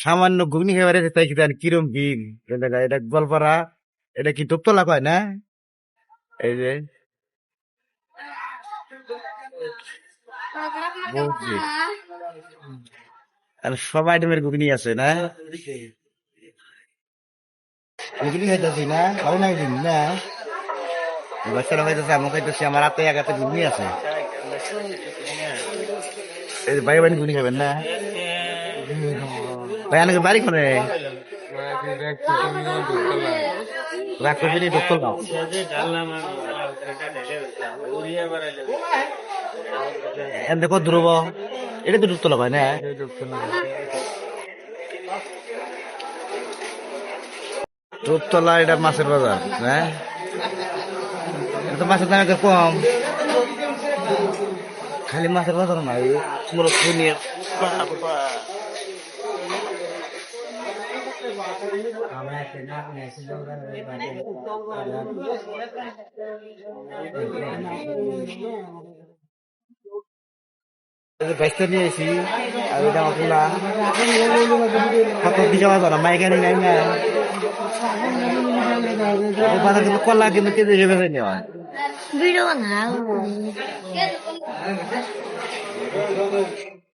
সামান্য ঘুগনি খাবারে তাই কি জানি কিরম ভিড় এটা গোয়ালপাড়া এটা কি তোপতলা কয় না এই যে বহুত ভিড়। আর সব আইটেমের ঘুগনি আছে না ঘুগনি খাইতেছি না ভালো নাই দিন না বাচ্চারা খাইতেছে আমি খাইতেছি আমার হাতে এক হাতে ঘুগনি আছে এই যে ভাই বাড়ি ঘুগনি খাবেন না ভাই অনেক বাড়ি করে রাগ করবি দোস্তল নাও এম দেখো ধ্রুব এটা তো ডুবতলা ভাই না ডুবতলা এটা মাছের বাজার হ্যাঁ এটা তো মাছের দাম একটু কম খালি মাছের বাজার নাই নিয়ে বাইশটা নিয়ে এসি আর ওইটা মশলা কত দিকে বাজার মাইকানি নাই না বাজার কিন্তু কলা কিন্তু কেজি হিসেবে নেওয়া ভিডিও বানাও